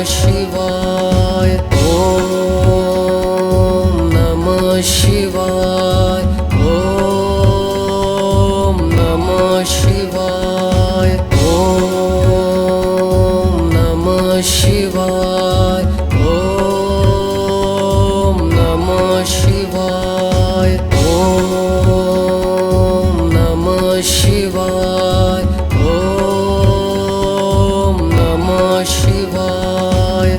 शिवाय ओम नमः शिवाय ओम नमः शिवाय ओम नमः शिवाय ओम नमः शिवाय ओम नमः शिवाय ओम नमः शिवाय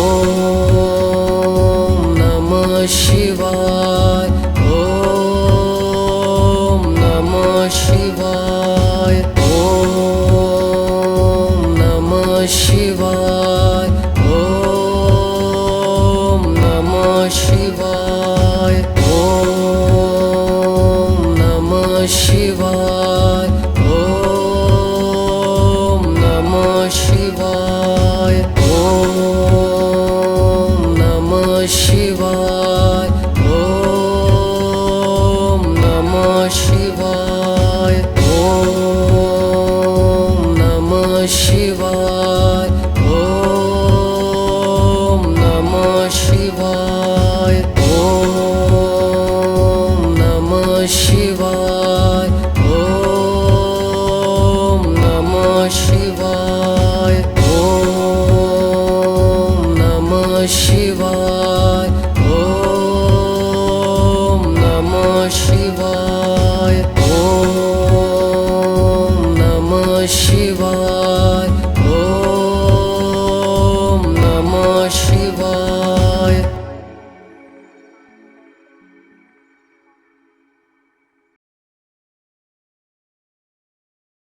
ओम नमः शिवाय ओम नमः शिवाय ओम नमः शिवाय ओम नमः शिवाय ओम नमः शिवाय ओम नमः शिवाय ओम नमः शिवाय